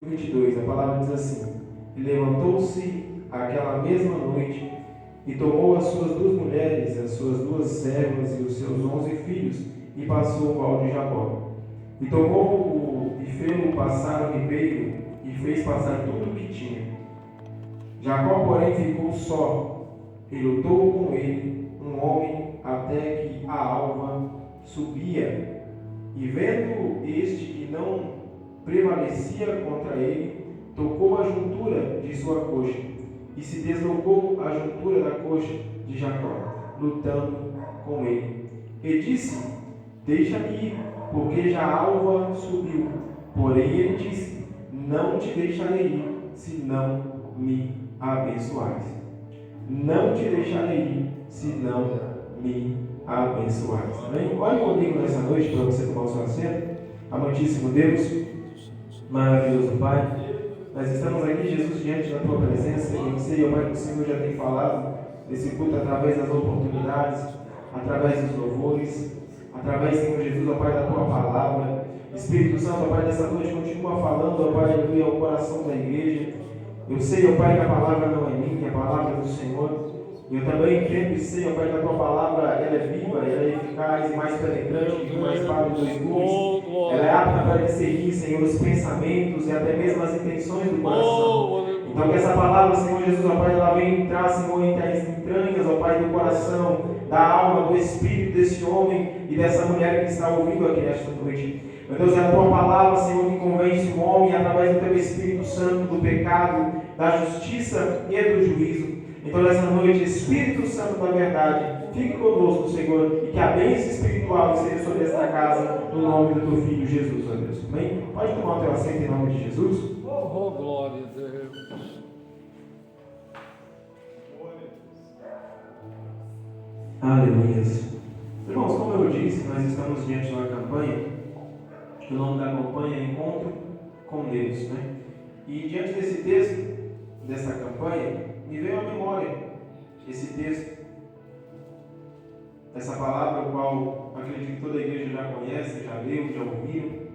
22, a palavra diz assim: e levantou-se aquela mesma noite e tomou as suas 2 mulheres, as suas 2 servas e os seus 11 filhos, e passou o val de Jabó. E tomou-o e fê-lo passar o ribeiro, e fez passar tudo o que tinha. Jacó, porém, ficou só, e lutou com ele um homem até que a alva subia. E vendo este que não prevalecia contra ele, tocou a juntura de sua coxa, e se deslocou a juntura da coxa de Jacó, lutando com ele. E disse: deixa-me ir, porque já a alva subiu. Porém ele disse: não te deixarei ir, se não me abençoares. Não te deixarei ir, se não me abençoares. Amém? Olhe comigo nessa noite para você tomar o seu assento. Amantíssimo Deus, maravilhoso Pai, nós estamos aqui, Jesus, diante da Tua presença. Eu sei, ó Pai, que o Senhor já tem falado nesse culto através das oportunidades, através dos louvores, através, Senhor Jesus, ó Pai, da Tua palavra. Espírito Santo, ó Pai, nessa noite continua falando, ó Pai, aleluia, ao coração da igreja. Eu sei, ó Pai, que a palavra não é minha, a palavra é do Senhor. Eu também entendo e sei, ó Pai, que a Tua palavra ela é viva, ela é eficaz e mais penetrante que uma espada de 2 gumes. Ela é apta para discernir, Senhor, os pensamentos e até mesmo as intenções do coração. Então que essa palavra, Senhor Jesus, ó Pai, ela vem entrar, Senhor, entre as entranhas, ó Pai, do coração, da alma, do espírito desse homem e dessa mulher que está ouvindo aqui nesta noite. Meu Deus, é a Tua palavra, Senhor, que convence o homem através do Teu Espírito Santo do pecado, da justiça e do juízo. Então nessa noite, Espírito Santo da verdade, fique conosco, Senhor, e que a bênção espiritual seja sobre esta casa, no nome do Teu Filho Jesus, ó Deus. Amém? Pode tomar o teu assento em nome de Jesus. Oh, glória a Deus. Aleluia. Irmãos, como eu disse, nós estamos diante de uma campanha. O nome da campanha é Encontro com Deus, né? E diante desse texto, dessa campanha, me veio à memória esse texto, essa palavra, o qual acredito que toda a igreja já conhece, já leu, já ouviu,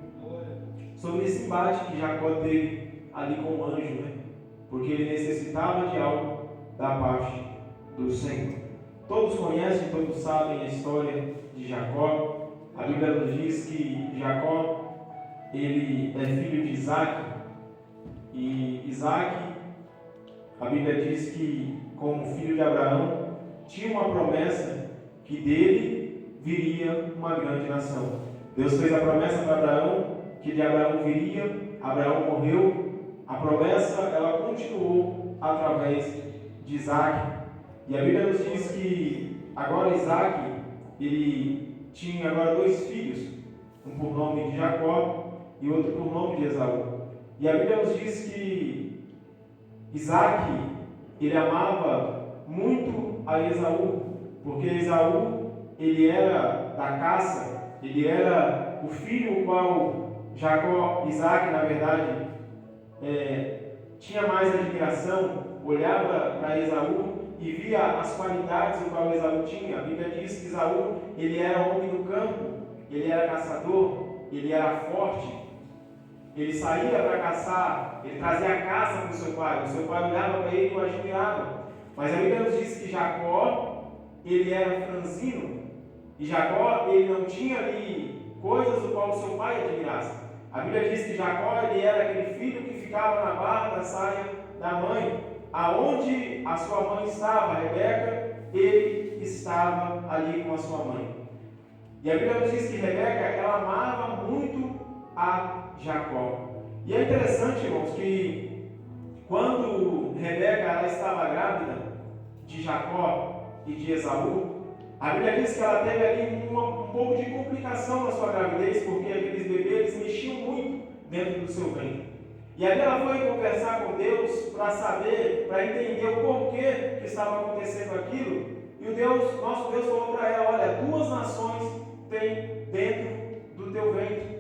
sobre esse embate que Jacó teve ali com o anjo, né? Porque ele necessitava de algo da parte do Senhor. Todos conhecem, todos sabem a história de Jacó. A Bíblia nos diz que Jacó, ele é filho de Isaac, e Isaac, a Bíblia diz que, como filho de Abraão, tinha uma promessa que dele viria uma grande nação. Deus fez a promessa para Abraão, que de Abraão viria, Abraão morreu, a promessa ela continuou através de Isaac. E a Bíblia nos diz que agora Isaac, ele tinha agora 2 filhos, um por nome de Jacó e outro por nome de Esaú. E a Bíblia nos diz que Isaac, ele amava muito a Esaú, porque Esaú, ele era da caça, ele era o filho o qual Isaac, na verdade, tinha mais admiração, olhava para Esaú e via as qualidades o qual Esaú tinha. A Bíblia diz que Esaú, ele era homem do campo, ele era caçador, ele era forte, ele saía para caçar, ele trazia a caça para o seu pai olhava para ele e o admirava. Mas a Bíblia nos diz que Jacó, ele era franzino, e Jacó, ele não tinha ali coisas do qual o seu pai admirasse. A Bíblia diz que Jacó, ele era aquele filho que ficava na barra da saia da mãe, aonde a sua mãe estava, Rebeca, ele estava ali com a sua mãe. E a Bíblia nos diz que Rebeca, ela amava muito a Jacó. E é interessante, irmãos, que quando Rebeca ela estava grávida de Jacó e de Esaú, a Bíblia diz que ela teve ali um pouco de complicação na sua gravidez, porque aqueles bebês mexiam muito dentro do seu ventre. E ali ela foi conversar com Deus para saber, para entender o porquê que estava acontecendo aquilo. E nosso Deus falou para ela: olha, 2 nações tem dentro do teu ventre.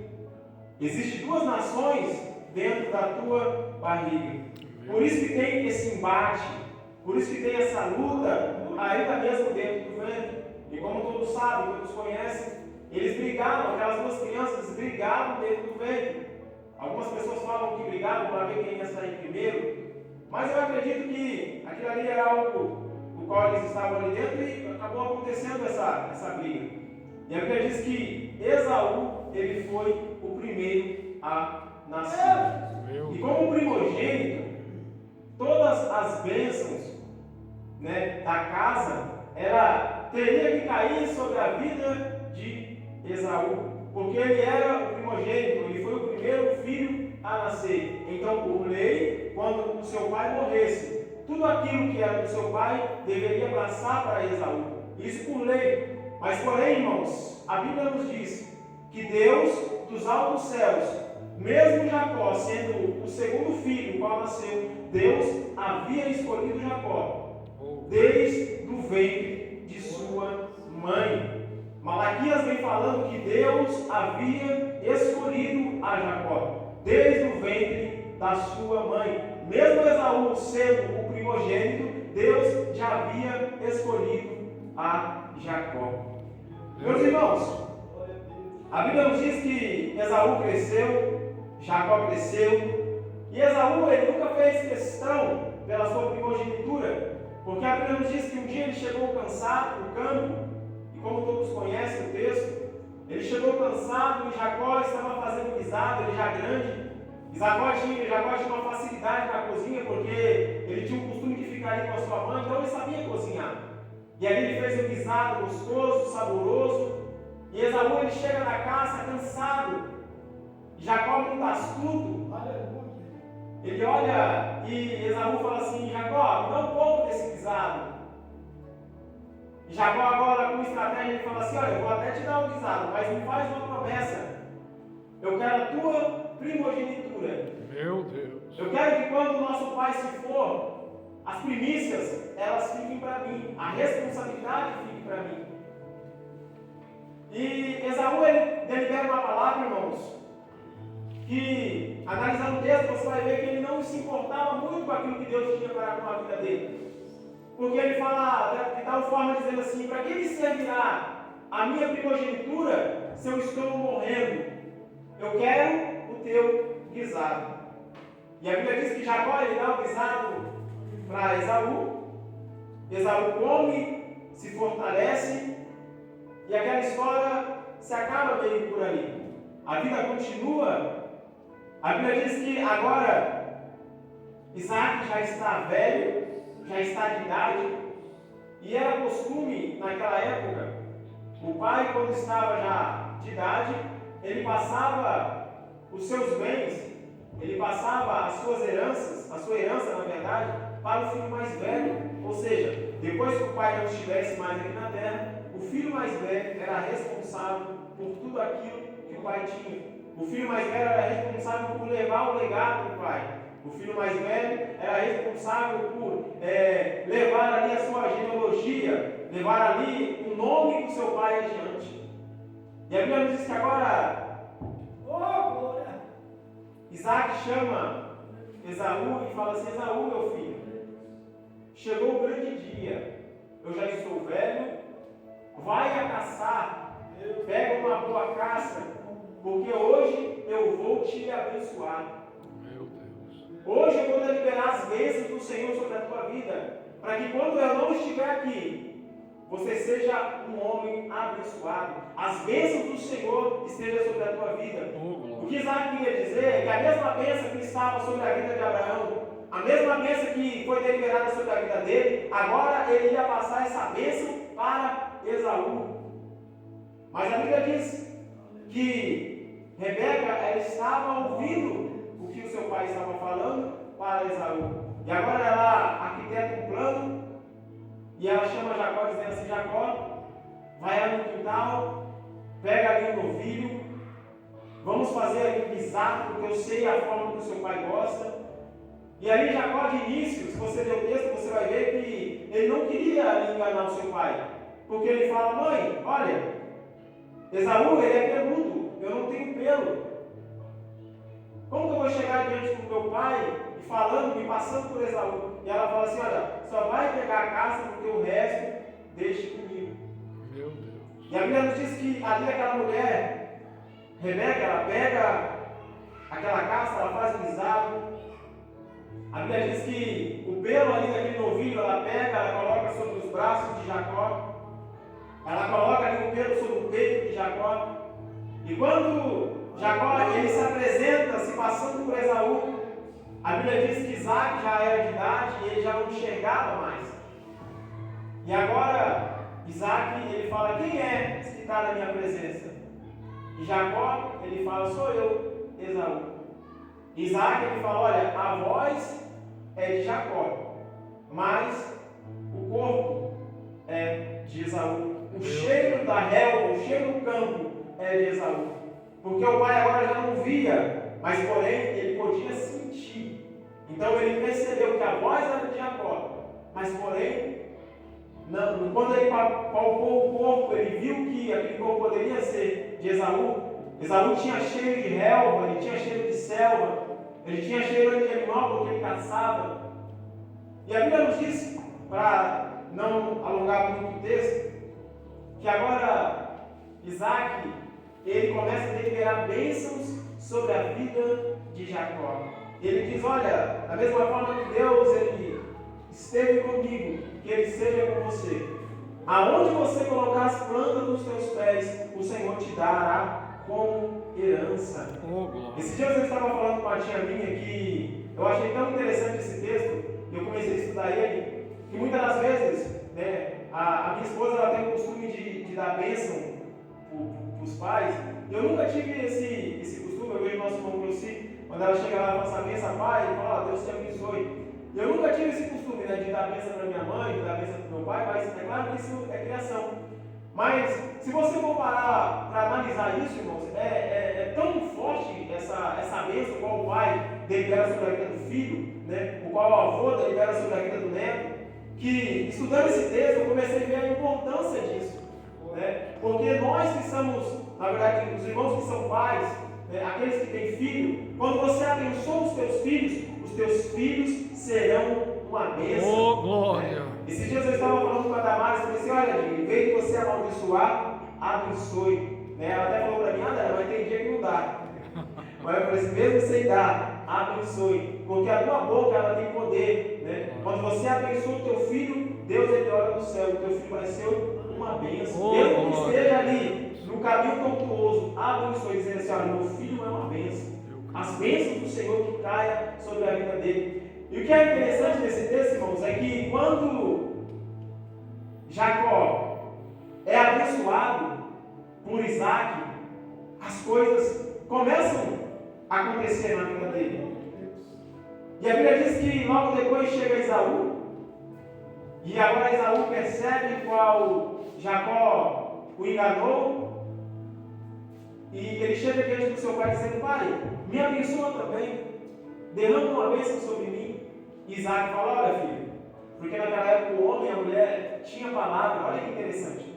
Existem 2 nações dentro da tua barriga. Por isso que tem esse embate, por isso que tem essa luta ainda mesmo dentro do ventre. E como todos sabem, todos conhecem, eles brigavam, aquelas 2 crianças brigavam dentro do ventre. Algumas pessoas falam que brigaram para ver quem ia sair primeiro, mas eu acredito que aquilo ali era algo no qual eles estavam ali dentro e acabou acontecendo essa briga. E a Bíblia diz que Esaú, ele foi o primeiro a nascer. E como primogênito, todas as bênçãos, né, da casa, ela teria que cair sobre a vida de Esaú, porque ele era o primogênito, ele foi o primeiro filho a nascer. Então, por lei, quando o seu pai morresse, tudo aquilo que era do seu pai deveria passar para Esaú. Isso por lei. Mas, porém, irmãos, a Bíblia nos diz que Deus, dos altos céus, mesmo Jacó sendo o segundo filho qual nasceu, Deus havia escolhido Jacó desde o ventre de sua mãe. Malaquias vem falando que Deus havia escolhido a Jacó desde o ventre da sua mãe. Mesmo Esaú sendo o primogênito, Deus já havia escolhido a Jacó. Meus irmãos, a Bíblia nos diz que Esaú cresceu, Jacó cresceu, e Esaú ele nunca fez questão pela sua primogenitura, porque a Bíblia nos diz que um dia ele chegou cansado no campo, e como todos conhecem o texto, ele chegou cansado e Jacó estava fazendo guisado, ele já grande. Jacó tinha uma facilidade na cozinha, porque ele tinha o costume de ficar ali com a sua mãe, então ele sabia cozinhar. E ali ele fez um guisado gostoso, saboroso, e Esaú ele chega na caça cansado. Jacó muito astuto, ele olha e Esaú fala assim: Jacó, me dá um pouco desse guisado. E Jacó agora com estratégia ele fala assim: olha, eu vou até te dar um guisado, mas me faz uma promessa. Eu quero a tua primogenitura. Meu Deus. Eu quero que quando o nosso pai se for, as primícias elas fiquem para mim, a responsabilidade fique para mim. E Esaú ele delibera uma palavra, irmãos, que analisando o texto você vai ver que ele não se importava muito com aquilo que Deus tinha para com a vida dele. Porque ele fala de tal forma dizendo assim: para que me servirá a minha primogenitura se eu estou morrendo? Eu quero o teu guisado. E a Bíblia diz que Jacó ele dá o guisado para Esaú. Esaú come, se fortalece, e aquela história se acaba meio por ali. A vida continua. A Bíblia diz que agora Isaac já está velho, já está de idade, e era costume naquela época, o pai quando estava já de idade, ele passava os seus bens, ele passava as suas heranças, a sua herança na verdade, para o filho mais velho. Ou seja, depois que o pai não estivesse mais aqui na terra, o filho mais velho era responsável por tudo aquilo que o pai tinha. O filho mais velho era responsável por levar o legado do pai. O filho mais velho era responsável por levar ali a sua genealogia, levar ali o nome do seu pai adiante. E a Bíblia nos diz que agora Isaac chama Esaú e fala assim: Esaú, meu filho, chegou o grande dia, eu já estou velho, vai a caçar, pega uma boa caça, porque hoje eu vou te abençoar. Meu Deus. Hoje eu vou liberar as bênçãos do Senhor sobre a tua vida, para que quando eu não estiver aqui, você seja um homem abençoado. As bênçãos do Senhor estejam sobre a tua vida. O que Isaac queria dizer é que a mesma bênção que estava sobre a vida de Abraão, a mesma bênção que foi deliberada sobre a vida dele, agora ele ia passar essa bênção para Esaú. Mas a Bíblia diz que Rebeca ela estava ouvindo o que o seu pai estava falando para Esaú. E agora ela arquiteta um plano e ela chama Jacó dizendo assim: Jacó, vai ali no quintal, pega ali um novilho, vamos fazer ali um guisado, porque eu sei a forma que o seu pai gosta. E ali Jacó de início, se você ler o texto, você vai ver que ele não queria enganar o seu pai. Porque ele fala: mãe, olha, Esaú ele é peludo, eu não tenho pelo. Como que eu vou chegar diante do meu pai e falando, me passando por Esaú? E ela fala assim: olha, só vai pegar a caça, porque o resto deixe comigo. Meu Deus. E a Bíblia nos diz que ali aquela mulher, Rebeca, ela pega aquela casca, ela faz um guisado. A Bíblia diz que o pelo ali daquele novilho, ela pega, ela coloca sobre os braços de Jacó. Ela coloca ali o pelo sobre o peito de Jacó. E quando Jacó ele se apresenta, se passando por Esaú, a Bíblia diz que Isaac já era de idade e ele já não enxergava mais. E agora, Isaac, ele fala, quem é esse que está na minha presença? E Jacó, ele fala, sou eu, Esaú. Isaac, ele fala, olha, a voz é de Jacó, mas o corpo é de Esaú. O cheiro da relva, o cheiro do campo é de Esaú. Porque o pai agora já não via, mas porém ele podia sentir. Então ele percebeu que a voz era de Jacó, mas porém, quando ele palpou o corpo, ele viu que aquele corpo poderia ser de Esaú. Esaú tinha cheiro de relva, ele tinha cheiro de selva, ele tinha cheiro de animal porque ele caçava. E a Bíblia nos diz, para não alongar muito o texto, que agora Isaac, ele começa a deliberar bênçãos sobre a vida de Jacó. Ele diz, olha, da mesma forma que Deus ele esteve comigo, que ele seja com você. Aonde você colocar as plantas dos teus pés, o Senhor te dará como herança. Esses dias eu estava falando com uma tia minha que eu achei tão interessante esse texto, e eu comecei a estudar ele, que muitas das vezes, né, a minha esposa ela tem o costume de dar bênção para os pais. Eu nunca tive esse costume. Eu vejo nosso irmão Clossi, quando ela chega lá e faz a bênção, pai, ele fala, Deus te abençoe. Eu nunca tive esse costume, né, de dar bênção para minha mãe, de dar bênção para meu pai, mas é claro que isso é criação. Mas, se você for parar para analisar isso, irmãos, é tão forte essa bênção, qual o pai delibera sobre a vida do filho, né, o qual o avô delibera sobre a vida do neto, que, estudando esse texto, eu comecei a ver a importância disso. Né, porque nós que somos, na verdade, os irmãos que são pais, né, aqueles que têm filho, quando você abençoa os teus filhos serão uma bênção. Oh, glória! Né? Esses dias eu estava falando com a Damares, eu falei assim, olha, em vez de você amaldiçoar, abençoe. Né? Ela até falou para mim, mas tem dia que não dá. Mas eu falei assim, mesmo sem dar, abençoe. Porque a tua boca, ela tem poder. Né? Quando você abençoa o teu filho, Deus ele olha no céu, o teu filho vai ser uma bênção. Mesmo que esteja ali, no caminho tortuoso, abençoe, dizendo assim, olha, meu filho é uma bênção. As bênçãos do Senhor que caia sobre a vida dele. E o que é interessante nesse texto, irmãos, é que quando Jacó é abençoado por Isaac, as coisas começam a acontecer na vida dele. E a Bíblia diz que logo depois chega Esaú, e agora Esaú percebe qual Jacó o enganou, e ele chega diante do seu pai dizendo, pai, me abençoa também, derrama uma bênção sobre mim. Isaac fala, olha filho, porque naquela época o homem e a mulher tinham palavra, olha que interessante.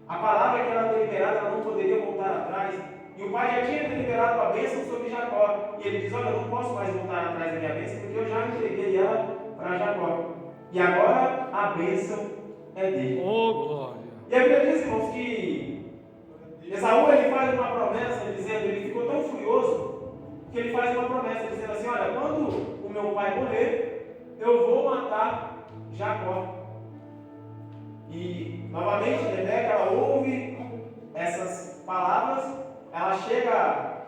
A palavra que era deliberada, ela não poderia voltar atrás. E o pai já tinha deliberado a bênção sobre Jacó. E ele diz, olha, eu não posso mais voltar atrás da minha bênção, porque eu já entreguei ela para Jacó. E agora a bênção é dele. Oh, glória! E a Bíblia diz, irmãos, que Esaú ele faz uma promessa, dizendo, ele ficou tão furioso, que ele faz uma promessa, dizendo assim, olha, quando o meu pai morrer, eu vou matar Jacó. E novamente Rebeca ela ouve essas palavras, ela chega a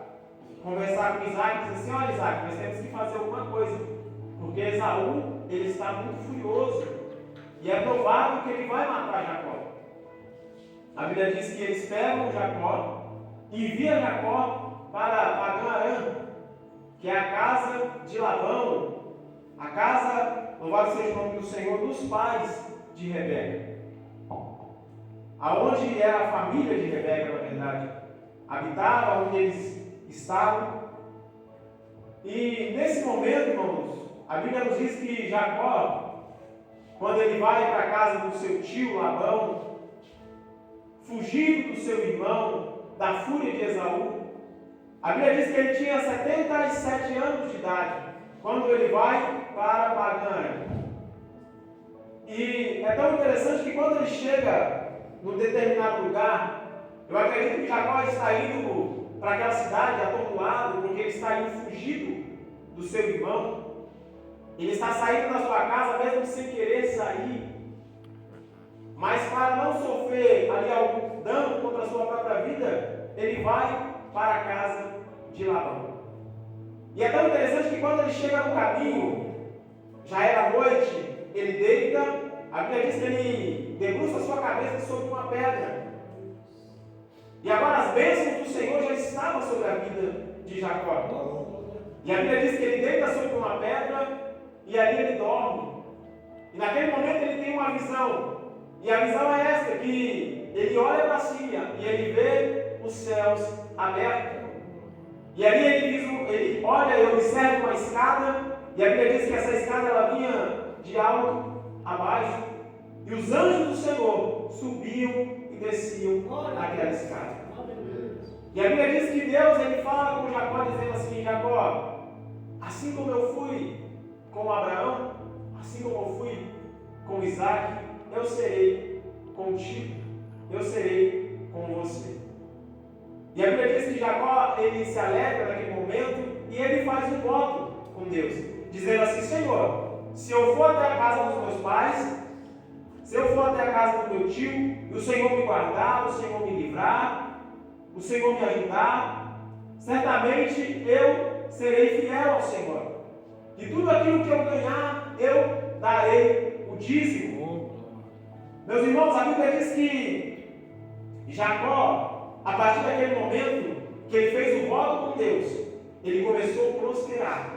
conversar com Isaac e diz assim, olha Isaac, nós temos que fazer alguma coisa, porque Esaú ele está muito furioso e é provável que ele vai matar Jacó. A Bíblia diz que eles pegam Jacó e enviam Jacó para Padã-Arã, que é a casa de Labão, a casa, louvado seja o nome do Senhor, dos pais de Rebeca. Aonde era a família de Rebeca, na verdade, habitava, onde eles estavam. E nesse momento, irmãos, a Bíblia nos diz que Jacó, quando ele vai para a casa do seu tio Labão, fugindo do seu irmão, da fúria de Esaú, a Bíblia diz que ele tinha 77 anos de idade, quando ele vai para Padã. E é tão interessante que quando ele chega num determinado lugar, eu acredito que Jacó está indo para aquela cidade atordoado, porque ele está indo fugido do seu irmão. Ele está saindo da sua casa mesmo sem querer sair. Mas para não sofrer ali algum dano contra a sua própria vida, ele vai para a casa de Labão. E é tão interessante que quando ele chega no caminho, já era noite, ele deita, a Bíblia diz que ele debruça a sua cabeça sobre uma pedra. E agora as bênçãos do Senhor já estavam sobre a vida de Jacó. E a Bíblia diz que ele deita sobre uma pedra e ali ele dorme. E naquele momento ele tem uma visão. E a visão é esta, que ele olha para cima e ele vê os céus abertos. E ali ele olha e observa uma escada. E a Bíblia diz que essa escada ela vinha de alto a baixo. E os anjos do Senhor subiam e desciam naquela escada. E a Bíblia diz que Deus ele fala com Jacó dizendo assim: Jacó, assim como eu fui com Abraão, assim como eu fui com Isaac, eu serei contigo, eu serei com você. E a Bíblia diz que Jacó ele se alegra naquele momento e ele faz um voto com Deus, dizendo assim: Senhor, se eu for até a casa dos meus pais, se eu for até a casa do meu tio, e o Senhor me guardar, o Senhor me livrar, o Senhor me ajudar, certamente eu serei fiel ao Senhor. E tudo aquilo que eu ganhar, eu darei o dízimo. Meus irmãos, a Bíblia diz que Jacó, a partir daquele momento que ele fez o voto com Deus, ele começou a prosperar.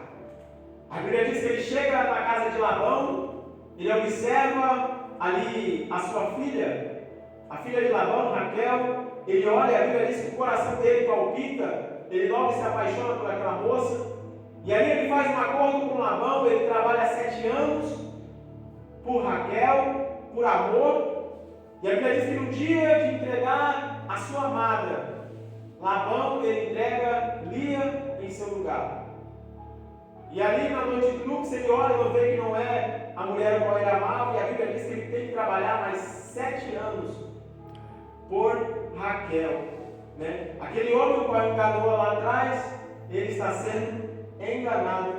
A Bíblia diz que ele chega na casa de Labão, ele observa ali a sua filha, a filha de Labão, Raquel. Ele olha, a Bíblia diz que o coração dele palpita, ele logo se apaixona por aquela moça. E ali ele faz um acordo com Labão, ele trabalha 7 anos por Raquel, por amor. E a Bíblia diz que no dia de entregar a sua amada, Labão ele entrega Lia em seu lugar. E ali na noite do núpcias ele olha e vê que não é a mulher a qual ele amava, e a Bíblia diz que ele tem que trabalhar mais 7 anos por Raquel. Né? Aquele homem o qual enganou lá atrás, ele está sendo enganado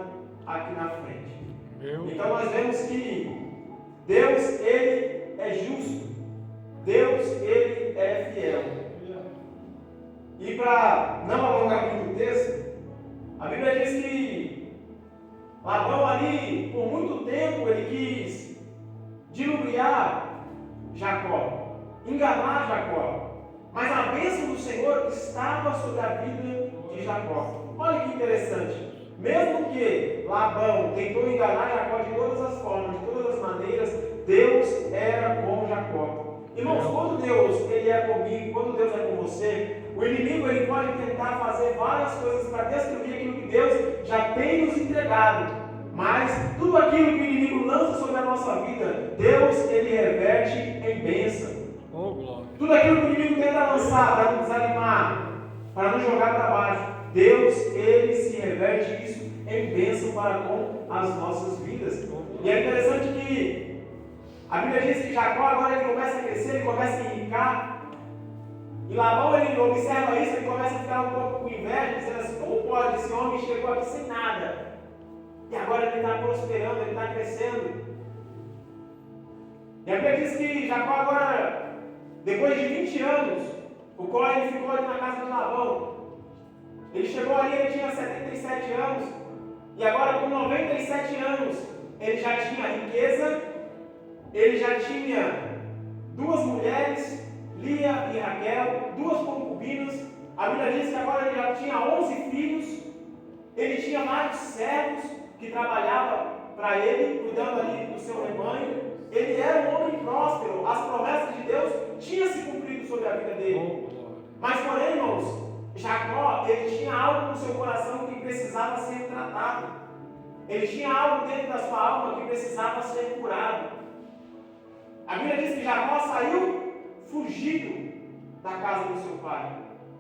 aqui na frente. Então nós vemos que Deus ele é justo, Deus ele é fiel. E para não alongar muito o texto, a Bíblia diz que Labão ali, por muito tempo, ele quis diluviar Jacó, enganar Jacó. Mas a bênção do Senhor estava sobre a vida de Jacó. Olha que interessante. Mesmo que Labão tentou enganar Jacó de todas as formas, de todas as maneiras, Deus era com Jacó. Irmãos, quando Deus ele é comigo, quando Deus é com você, o inimigo ele pode tentar fazer várias coisas para destruir aquilo que Deus já tem nos entregado. Mas tudo aquilo que o inimigo lança sobre a nossa vida, Deus ele reverte em bênção. Tudo aquilo que o inimigo tenta lançar para nos desanimar, para nos jogar para baixo, Deus ele se reverte isso em bênção para com as nossas vidas. E é interessante que a Bíblia diz que Jacó agora ele começa a crescer, ele começa a enricar. E Labão ele observa isso, ele começa a ficar um pouco com inveja, dizendo assim: como pode? Esse homem chegou aqui sem nada. E agora ele está prosperando, ele está crescendo. E a Bíblia diz que Jacó agora, depois de 20 anos, o qual ele ficou ali na casa de Labão, ele chegou ali, ele tinha 77 anos, e agora com 97 anos, ele já tinha riqueza, ele já tinha 2 mulheres, Lia e Raquel, 2 concubinas. A Bíblia diz que agora ele já tinha 11 filhos, ele tinha vários servos que trabalhavam para ele, cuidando ali do seu rebanho. Ele era um homem próspero, as promessas de Deus tinham se cumprido sobre a vida dele. Mas porém, irmãos, Jacó, ele tinha algo no seu coração que precisava ser tratado. Ele tinha algo dentro da sua alma que precisava ser curado. A Bíblia diz que Jacó saiu fugido da casa do seu pai,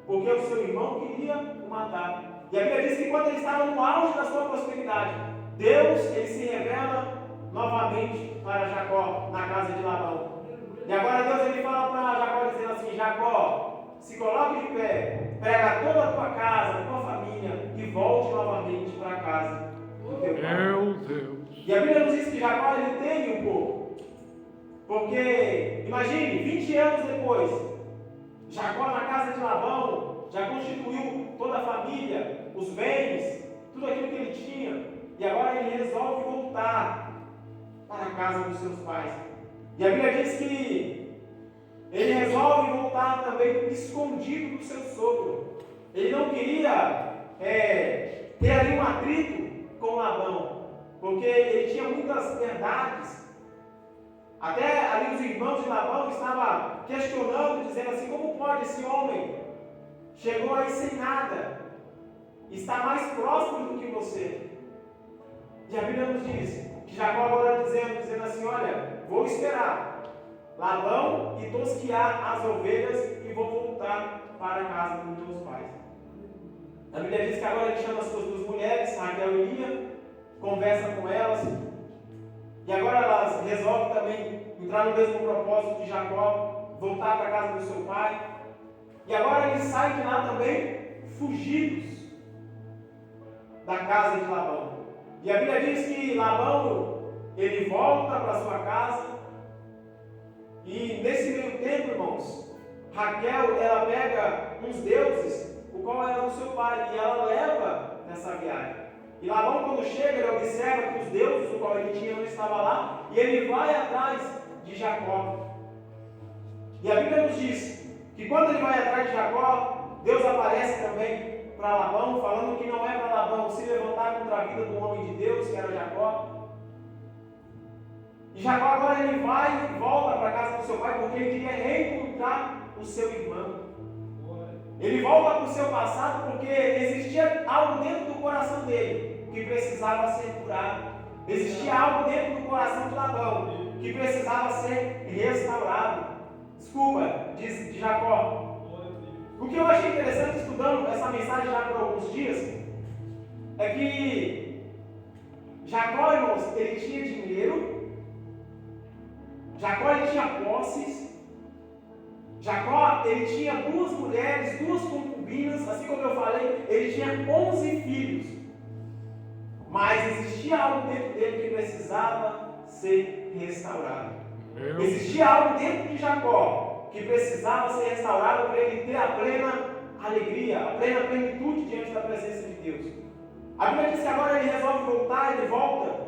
porque o seu irmão queria o matar. E a Bíblia diz que quando ele estava no auge da sua prosperidade, Deus ele se revela novamente para Jacó na casa de Labão. E agora Deus ele fala para Jacó dizendo assim: Jacó, se coloque de pé, pega toda a tua casa, a tua família e volte novamente para a casa do teu pai. Meu Deus. E a Bíblia nos diz que Jacó ele teme um pouco. Porque, imagine, 20 anos depois, Jacó na casa de Labão já constituiu toda a família, os bens, tudo aquilo que ele tinha. E agora ele resolve voltar para a casa dos seus pais. E a Bíblia diz que ele resolve voltar também escondido do seu sogro. Ele não queria ter ali um atrito com Labão, porque ele tinha muitas verdades. Até ali os irmãos de Labão estavam questionando, dizendo assim: como pode esse homem chegou aí sem nada, está mais próximo do que você? E a Bíblia nos diz que Jacó agora dizendo assim: olha, vou esperar Labão e tosquiar as ovelhas e vou voltar para a casa dos meus pais. A Bíblia diz que agora ele chama as suas duas mulheres, Raquel e Lia, conversa com elas, e agora elas resolvem também entrar no mesmo propósito de Jacó, voltar para a casa do seu pai. E agora eles saem de lá também fugidos da casa de Labão. E a Bíblia diz que Labão, ele volta para sua casa, e nesse meio tempo, irmãos, Raquel, ela pega uns deuses, o qual era do seu pai, e ela leva nessa viagem. E Labão, quando chega, ele observa que os deuses, o qual ele tinha, não estava lá, e ele vai atrás de Jacó. E a Bíblia nos diz que quando ele vai atrás de Jacó, Deus aparece também para Labão, falando que não é para Labão se levantar contra a vida do homem de Deus, que era Jacó. E Jacó agora ele vai e volta para a casa do seu pai, porque ele queria reencontrar o seu irmão. Ele volta para o seu passado porque existia algo dentro do coração dele que precisava ser curado. Existia algo dentro do coração de Labão que precisava ser restaurado. Desculpa, diz Jacó. O que eu achei interessante estudando essa mensagem já por alguns dias é que Jacó, irmãos, ele tinha dinheiro, Jacó ele tinha posses, Jacó ele tinha duas mulheres, duas concubinas, assim como eu falei, ele tinha 11 filhos. Mas existia algo dentro dele que precisava ser restaurado. Existia algo dentro de Jacó que precisava ser restaurado para ele ter a plena alegria, a plena plenitude diante da presença de Deus. A Bíblia diz que agora ele resolve voltar, ele volta.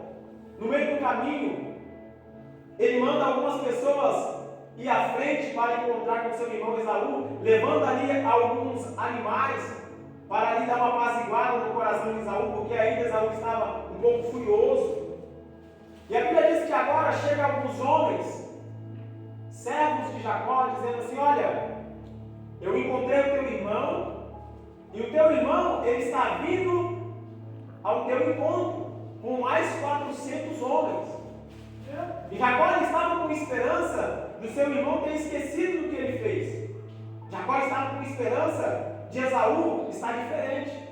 No meio do caminho, ele manda algumas pessoas ir à frente para encontrar com seu irmão Esaú, levando ali alguns animais para ali dar uma apaziguada no coração de Esaú, porque ainda Esaú estava um pouco furioso. E a Bíblia diz que agora chegam alguns homens, servos de Jacó, dizendo assim: olha, eu encontrei o teu irmão, e o teu irmão ele está vindo ao teu encontro com mais 400 homens. E Jacó ele estava com esperança do seu irmão ter esquecido do que ele fez. Jacó estava com esperança de Esaú estar diferente.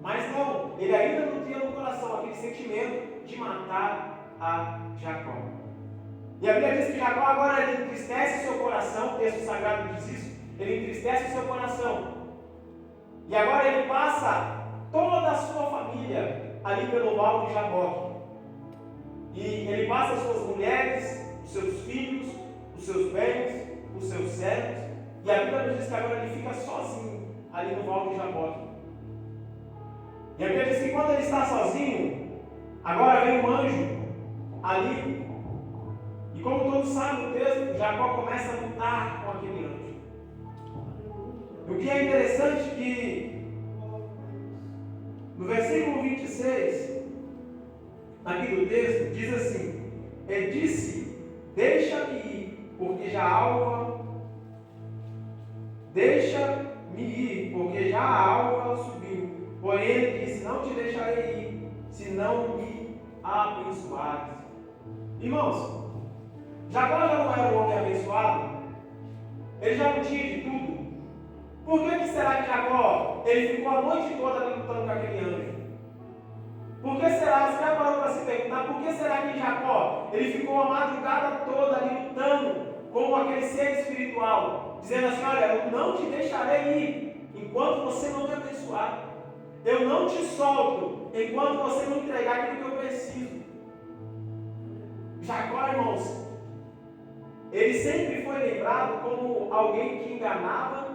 Mas não, ele ainda não tinha no coração aquele sentimento de matar a Jacó. E a Bíblia diz que Jacó agora ele entristece o seu coração, o texto sagrado diz isso, ele entristece o seu coração. E agora ele passa toda a sua família ali pelo Val de Jaboque. E ele passa as suas mulheres, os seus filhos, os seus bens, os seus servos. E a Bíblia nos diz que agora ele fica sozinho ali no Val de Jaboque. E a Bíblia diz que quando ele está sozinho, agora vem um anjo ali. E como todos sabem do texto, Jacó começa a lutar com aquele anjo. E o que é interessante que no versículo 26 aqui do texto, diz assim: ele disse, deixa-me ir, porque já a alva, deixa-me ir, porque já a alva subiu. Porém ele disse, não te deixarei ir, se não me abençoares. Irmãos, Jacó já não era um homem abençoado? Ele já não tinha de tudo? Por que será que Jacó, ele ficou a noite toda ali lutando com aquele anjo? Por que será? Você já parou para se perguntar, por que será que Jacó, ele ficou a madrugada toda ali lutando com aquele ser espiritual, dizendo assim, olha, eu não te deixarei ir, enquanto você não me abençoar. Eu não te solto enquanto você não entregar aquilo que eu preciso. Jacó, irmãos, ele sempre foi lembrado como alguém que enganava,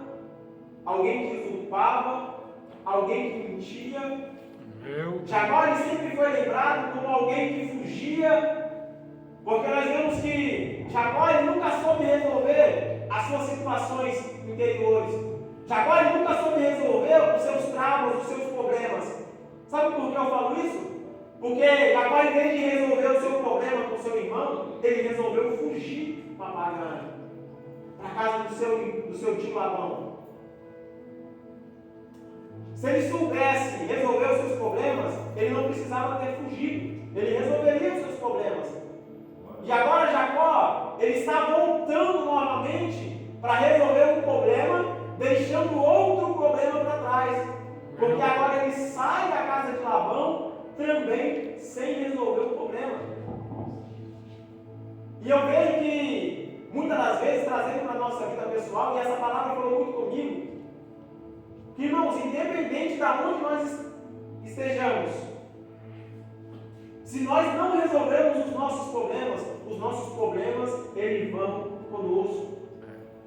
alguém que usurpava, alguém que mentia. Jacó, ele sempre foi lembrado como alguém que fugia, porque nós vemos que Jacó, ele nunca soube resolver as suas situações interiores. Jacó, ele nunca soube resolver os seus traumas, os seus problemas. Sabe por que eu falo isso? Porque Jacó, em vez de resolver o seu problema com o seu irmão, ele resolveu fugir para Paran, para a casa do seu tio Labão. Se ele soubesse resolver os seus problemas, ele não precisava ter fugido. Ele resolveria os seus problemas. E agora Jacó, ele está voltando novamente para resolver um problema, deixando outro problema para trás. Porque agora ele sai da casa de Labão também sem resolver o problema. E eu vejo que, muitas das vezes, trazendo para a nossa vida pessoal, e essa palavra falou muito comigo, que, irmãos, independente de onde nós estejamos, se nós não resolvermos os nossos problemas, eles vão conosco.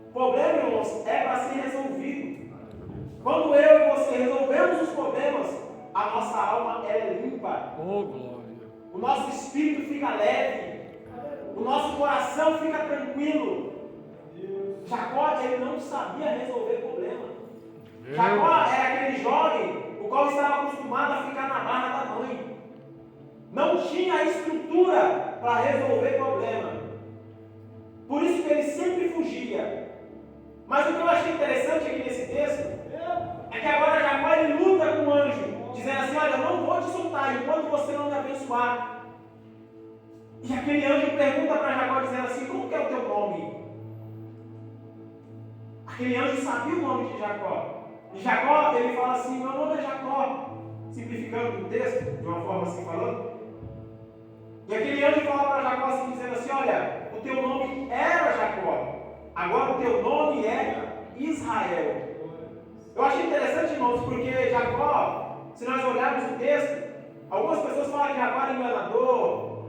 O problema, irmãos, é para ser resolvido. Quando eu e você resolvemos os problemas, a nossa alma é limpa. Oh, glória. O nosso espírito fica leve. O nosso coração fica tranquilo. Jacó, ele não sabia resolver problema. Jacó era aquele jovem o qual estava acostumado a ficar na barra da mãe. Não tinha estrutura para resolver problema. Por isso que ele sempre fugia. Mas o que eu achei interessante aqui nesse texto é que agora Jacó ele luta com o anjo, dizendo assim: olha, eu não vou te soltar enquanto você não me abençoar. E aquele anjo pergunta para Jacó, dizendo assim: como que é o teu nome? Aquele anjo sabia o nome de Jacó. E Jacó, ele fala assim: meu nome é Jacó, simplificando o texto, de uma forma assim falando. E aquele anjo fala para Jacó assim, dizendo assim: olha, o teu nome era Jacó, agora o teu nome é Israel. Eu achei interessante, irmãos, porque Jacó, se nós olharmos o texto, algumas pessoas falam que Jacó era enganador,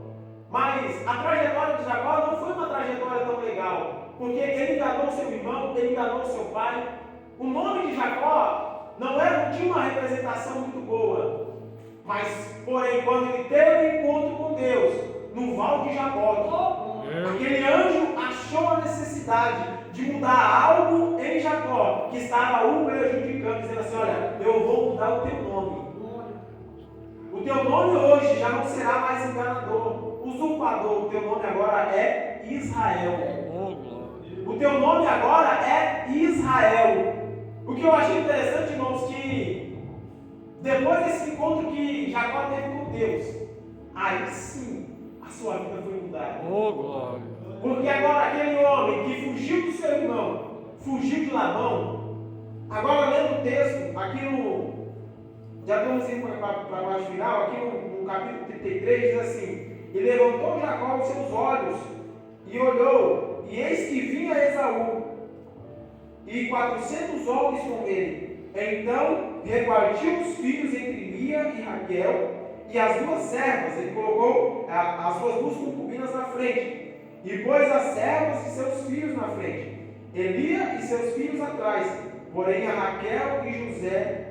mas a trajetória de Jacó não foi uma trajetória tão legal, porque ele enganou seu irmão, ele enganou seu pai. O nome de Jacó não tinha uma representação muito boa. Mas, porém, quando ele teve encontro com Deus, no Val de Jaboque, aquele anjo achou a necessidade de mudar algo em Jacó, que estava o prejudicando, dizendo assim: olha, eu vou mudar o teu nome. O teu nome hoje já não será mais enganador, usurpador. O teu nome agora é Israel. O teu nome agora é Israel. O que eu achei interessante, irmãos, que depois desse encontro que Jacó teve com Deus, aí sim a sua vida foi mudada. Oh, glória. Porque agora aquele homem que fugiu do seu irmão, fugiu de Labão, agora lendo o texto, aqui no. Já estamos indo para a parte final, aqui no capítulo 33, diz assim: e levantou Jacó os seus olhos, e olhou, e eis que vinha Esaú, e 400 homens com ele. Então repartiu os filhos entre Lia e Raquel, e as duas servas. Ele colocou as suas duas concubinas na frente, e pôs as servas e seus filhos na frente, Lia e seus filhos atrás, porém a Raquel e José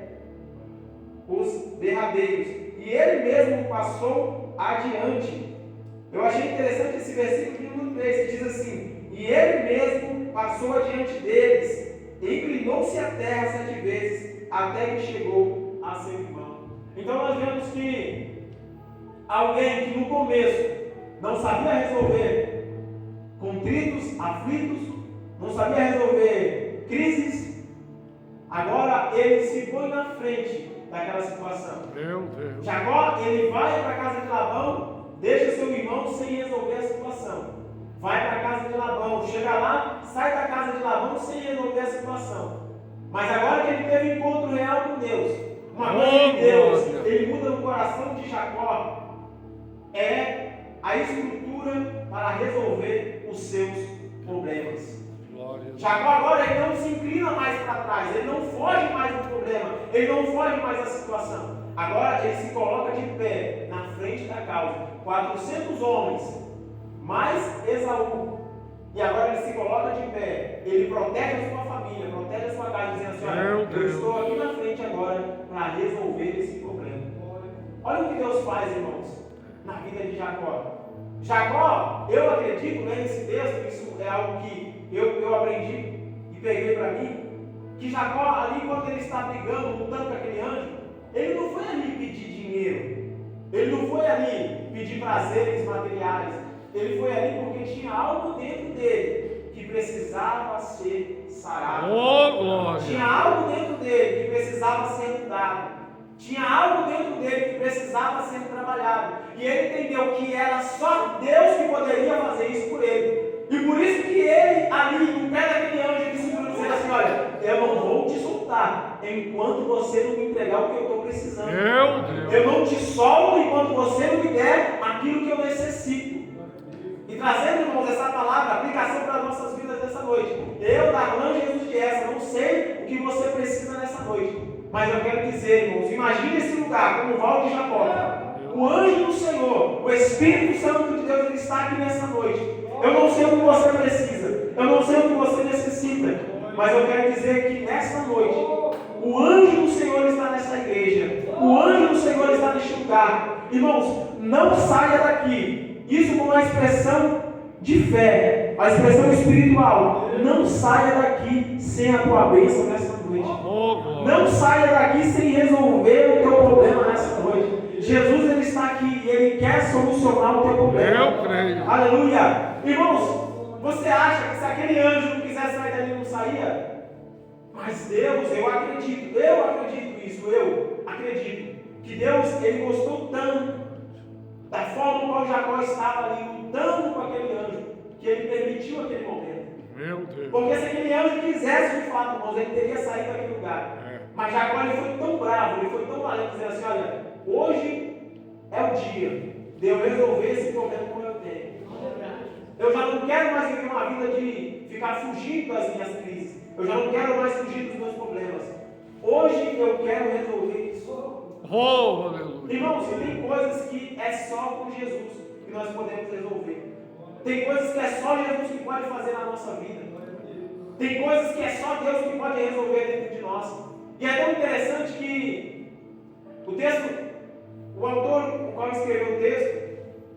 os derradeiros, e ele mesmo passou adiante. Eu achei interessante esse versículo de número 3, que diz assim: e ele mesmo passou adiante deles, e inclinou-se à terra 7 vezes, até que chegou a seu irmão. Então nós vemos que alguém que no começo não sabia resolver contritos, aflitos, não sabia resolver crises, agora ele se põe na frente daquela situação. Meu Deus. Jacó, ele vai para a casa de Labão, deixa seu irmão sem resolver a situação. Vai para a casa de Labão, chega lá, sai da casa de Labão sem resolver a situação. Mas agora que ele teve encontro real com Deus, uma coisa de Deus, ele muda no coração de Jacó, é a estrutura para resolver os seus problemas. Jacó agora ele não se inclina mais para trás, ele não foge mais do problema, ele não foge mais da situação. Agora ele se coloca de pé na frente da causa. 400 homens, mais Esaú. E agora ele se coloca de pé, ele protege a sua família, protege a sua casa, dizendo assim: olha, eu estou aqui na frente agora para resolver esse problema. Olha o que Deus faz, irmãos, na vida de Jacó. Jacó, eu acredito, lendo esse texto, isso é algo que eu aprendi e peguei para mim, que Jacó, ali quando ele está brigando, lutando com aquele anjo, ele não foi ali pedir dinheiro, ele não foi ali pedir prazeres materiais, ele foi ali porque tinha algo dentro dele que precisava ser sarado. Tinha algo dentro dele que precisava ser mudado. Tinha algo dentro dele que precisava ser trabalhado. E ele entendeu que era só Deus que poderia fazer isso por ele. E por isso que ele, ali, no pé daquele anjo, ele segurou dizendo assim: olha, eu não vou te soltar enquanto você não me entregar o que eu estou precisando. Eu não te solto enquanto você não me der aquilo que eu necessito. E trazendo, irmãos, essa palavra, aplicação para as nossas vidas nessa noite. Eu, Darlan Jesus de Essa, não sei o que você precisa nessa noite. Mas eu quero dizer, irmãos, imagine esse lugar como o Val de Jacó. O anjo do Senhor, o Espírito Santo de Deus, ele está aqui nessa noite. Eu não sei o que você precisa, eu não sei o que você necessita, mas eu quero dizer que nessa noite, o anjo do Senhor está nessa igreja, o anjo do Senhor está neste lugar. Irmãos, não saia daqui, isso com uma expressão de fé, a expressão espiritual. Não saia daqui sem a tua bênção nessa noite. Não saia daqui sem resolver o teu problema nessa noite. Jesus, ele está aqui e ele quer solucionar o teu problema. Eu creio. Aleluia. Irmãos, você acha que se aquele anjo não quisesse sair dali, não saía? Mas Deus, eu acredito que Deus, ele gostou tanto da forma como Jacó estava ali lutando com aquele anjo, que ele permitiu aquele momento. Meu Deus. Porque se aquele anjo quisesse de fato, irmãos, ele teria saído daquele lugar. Mas Jacó, ele foi tão bravo, ele foi tão valente, dizendo assim: olha, hoje é o dia de eu resolver esse problema como eu tenho. Eu já não quero mais viver uma vida de ficar fugindo das minhas crises. Eu já não quero mais fugir dos meus problemas. Hoje eu quero resolver isso. Aleluia. Irmãos, tem coisas que é só com Jesus que nós podemos resolver. Tem coisas que é só Jesus que pode fazer na nossa vida. Tem coisas que é só Deus que pode resolver dentro de nós. E é tão interessante que o texto, o autor, o qual escreveu o texto,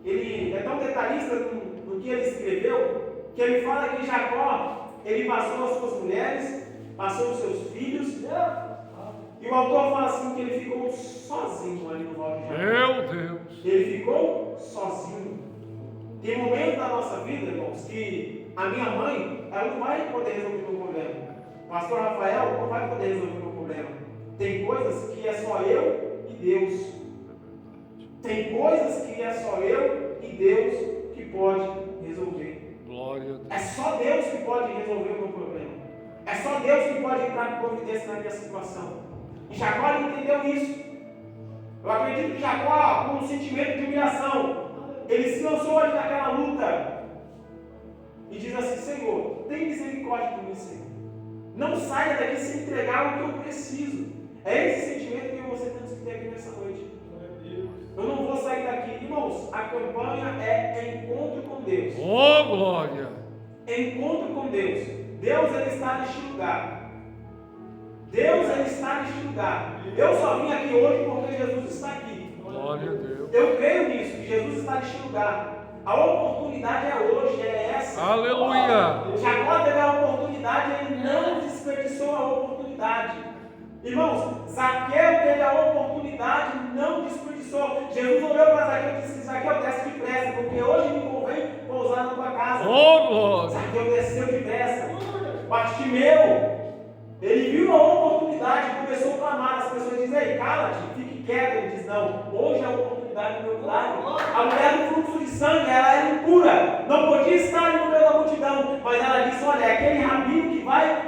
ele é tão detalhista no que ele escreveu, que ele fala que Jacó, ele passou as suas mulheres, passou os seus filhos, e o autor fala assim que ele ficou sozinho ali no Vale de Jacó. Meu Deus. Ele ficou sozinho. Tem momentos da nossa vida, irmãos, que a minha mãe, ela não vai poder resolver o meu problema. O pastor Rafael não vai poder resolver o meu problema. Tem coisas que é só eu e Deus. Tem coisas que é só eu e Deus que pode resolver. Glória a Deus. É só Deus que pode resolver o meu problema. É só Deus que pode entrar com providência na minha situação. E Jacó entendeu isso. Eu acredito que Jacó, com um sentimento de humilhação, ele se lançou ali naquela luta e diz assim: Senhor, tem misericórdia de mim, Senhor. Não saia daqui sem entregar o que eu preciso. É esse sentimento que você tem que ter aqui nessa noite. Eu não vou sair daqui. Irmãos, a campanha é encontro com Deus. Glória. Encontro com Deus. Deus, ele está neste lugar. Deus, ele está neste lugar. Eu só vim aqui hoje porque Jesus está aqui. Glória a Deus. Eu creio nisso, que Jesus está neste lugar. A oportunidade é hoje, é essa. Aleluia. Jacó teve a oportunidade e ele não desperdiçou a oportunidade. Irmãos, Zaqueu teve a oportunidade e não desperdiçou. Jesus olhou para Zaqueu e disse: Zaqueu, desce depressa, porque hoje me convém pousar na tua casa. Glória. Zaqueu desceu depressa. Bartimeu, ele viu a oportunidade e começou a clamar. As pessoas dizem: ei, cala-te, fique quieto. Ele diz: não, hoje é a oportunidade do meu milagre. A mulher do fluxo de sangue, ela era impura, não podia estar ali no meio da multidão, mas ela disse: olha, é aquele rabino que vai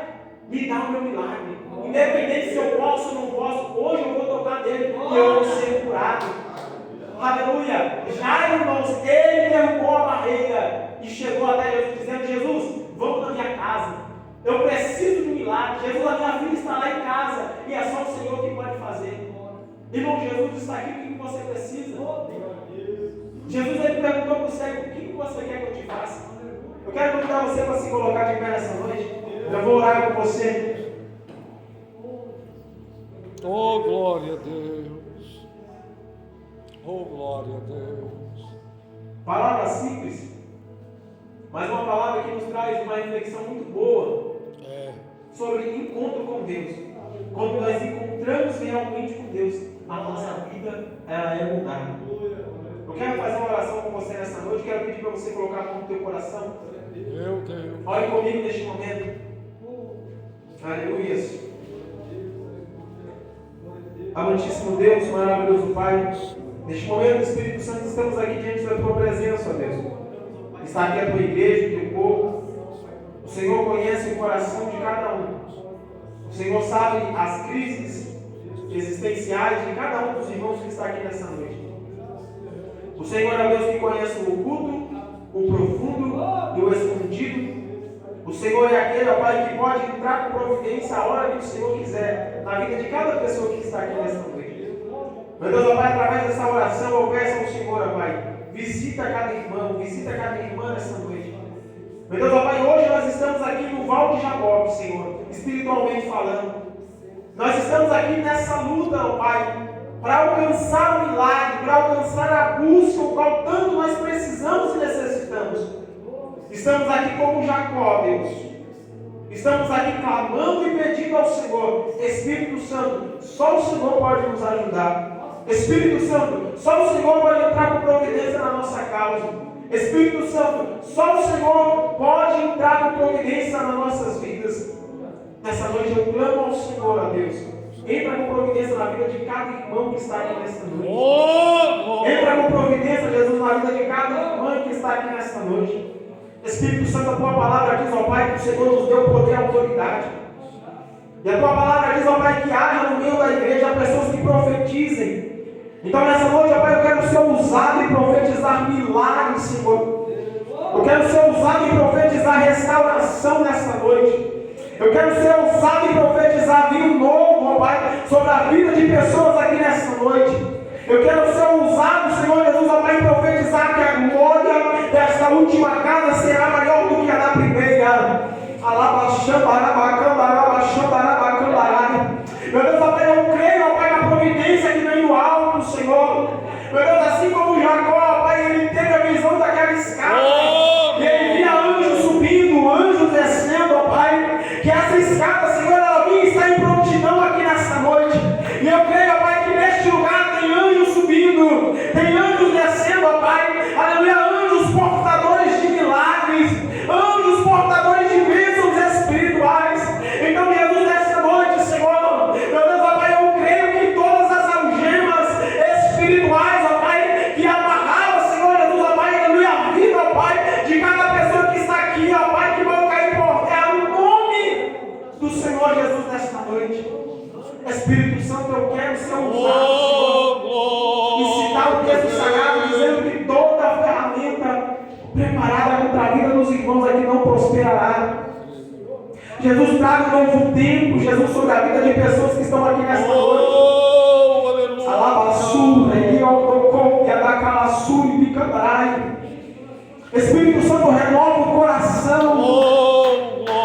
me dar o meu milagre. Independente se eu posso ou não posso, hoje eu vou tocar nele e eu vou ser curado. Aleluia. Já, irmãos, ele derrubou a barreira e chegou até Jesus dizendo: Jesus, vamos na minha casa. a minha filha está lá em casa e é só o Senhor que pode fazer. Irmão, Jesus está aqui, o que você precisa? Jesus ele perguntou para o cego: o que você quer que eu te faça? Eu quero convidar você para se colocar de pé nessa noite. Eu vou orar com você. Oh, glória a Deus. Oh, glória a Deus. Palavra simples, mas uma palavra que nos traz uma reflexão muito boa sobre encontro com Deus. Quando nós encontramos realmente com Deus, a nossa vida ela é mudada. Eu quero fazer uma oração com você nessa noite. Quero pedir para você colocar a mão no teu coração. Meu Deus. Ore comigo neste momento. Aleluia. Amantíssimo Deus, maravilhoso Pai, neste momento, Espírito Santo, estamos aqui diante da Tua presença, ó Deus. Está aqui a Tua igreja, o Teu povo. O Senhor conhece o coração de cada um. O Senhor sabe as crises existenciais de cada um dos irmãos que está aqui nessa noite. O Senhor é o Deus que conhece o oculto, o profundo e o escondido. O Senhor é aquele, ó Pai, que pode entrar com providência a hora que o Senhor quiser na vida de cada pessoa que está aqui nessa noite. Meu Deus, ó Pai, através dessa oração eu peço ao Senhor, ó Pai, visita cada irmão, visita cada irmã nessa noite. Meu Deus, ó Pai, hoje nós estamos aqui no Val de Jaboque, Senhor, espiritualmente falando. Nós estamos aqui nessa luta, ó Pai, para alcançar o milagre, para alcançar a busca, o qual tanto nós precisamos e necessitamos. Estamos aqui como Jacó, Deus. Estamos aqui clamando e pedindo ao Senhor. Espírito Santo, só o Senhor pode nos ajudar. Espírito Santo, só o Senhor pode entrar com providência na nossa causa. Espírito Santo, só o Senhor pode entrar com providência nas nossas vidas. Nessa noite eu clamo ao Senhor, ó Deus. Entra com providência na vida de cada irmão que está aqui nesta noite. Entra com providência, Jesus, na vida de cada irmã que está aqui nesta noite. Espírito Santo, a Tua palavra diz, ó Pai, que o Senhor nos deu poder e autoridade. E a Tua palavra diz, ó Pai, que haja no meio da igreja pessoas que profetizem. Então nessa noite, ó Pai, eu quero ser usado e profetizar milagres, Senhor. Eu quero ser usado e profetizar restauração nessa noite. Eu quero ser usado e profetizar vinho novo, ó Pai, sobre a vida de pessoas aqui nessa noite. Eu quero ser usado, Senhor Jesus, ó Pai, profetizar que a glória desta última casa será maior do que a da primeira. Meu Deus, ó Pai, eu creio, ó Pai, na providência que vem do alto, Senhor. Meu Deus, assim como Jacó, ó Pai, ele teve a visão daquela escada. E ele via anjos subindo, anjos descendo, ó Pai. Que essa escada, Senhor, ela vinha estar em prontidão aqui nessa noite. E eu creio, ó Pai, que neste lugar tem anjos subindo, tem anjos descendo, ó Pai. Aleluia, anjos portadores de milagres, anjos portadores de bênçãos espirituais. Então, Jesus, nesta noite, Senhor, meu Deus, ó Pai, eu creio que todas as algemas espirituais, ó Pai, que amarravam, Senhor Jesus, ó Pai, aleluia, a vida, ó Pai, de cada pessoa que está aqui, ó Pai, que vão cair por terra no nome do Senhor Jesus nesta noite. Espírito Santo, eu quero ser usado, Senhor, e citar o texto sagrado dizendo que toda ferramenta preparada contra a vida dos irmãos aqui não prosperará. Jesus, traga um novo tempo, Jesus, sobre a vida de pessoas que estão aqui nesta noite. Alabassura, Iococô, Yadacalassura e Picandarai. Espírito Santo, renova o coração.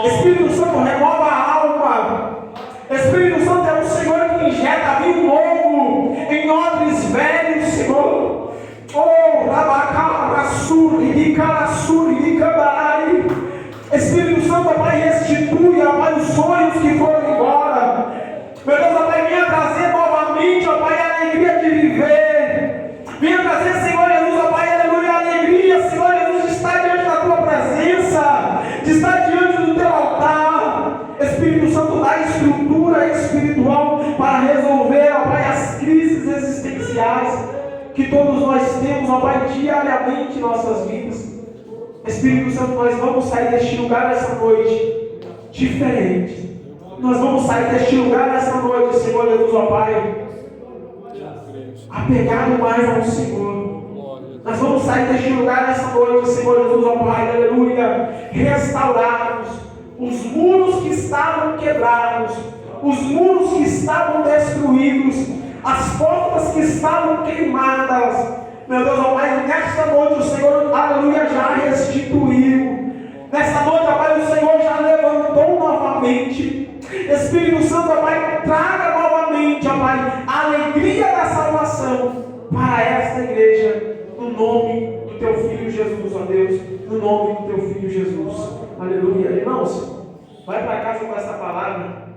Espírito Santo, renova a alma. Espírito Santo é o Senhor que injeta vinho novo em odres velhos, Senhor. Oh, Rabacarassuri, Icarassuri, Icandarai. Espírito Santo, Pai, restitui, ó Pai, os sonhos que foram embora. Meu Deus, ó Pai, venha trazer novamente, ó Pai, a alegria de viver. Venha trazer, Senhor Jesus, ó Pai, aleluia, a alegria, Senhor Jesus, de estar diante da Tua presença, de estar diante do Teu altar. Espírito Santo, dá estrutura espiritual para resolver, ó Pai, as crises existenciais que todos nós temos, ó Pai, diariamente em nossas vidas. Espírito Santo, nós vamos sair deste lugar nessa noite diferente. Nós vamos sair deste lugar nessa noite, Senhor Jesus, ó Pai, apegado mais ao Senhor. Nós vamos sair deste lugar nessa noite, Senhor Jesus, ó Pai, aleluia, restaurados, os muros que estavam quebrados, os muros que estavam destruídos, as portas que estavam queimadas. Meu Deus, ó Pai, nesta noite o Senhor, aleluia, já restituiu. Nesta noite, ó Pai, o Senhor já levantou novamente. Espírito Santo, ó Pai, traga novamente, ó Pai, a alegria da salvação para esta igreja, no nome do Teu Filho Jesus, ó Deus, no nome do Teu Filho Jesus. Aleluia. Irmãos, vai para casa com essa palavra.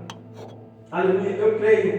Aleluia. Eu creio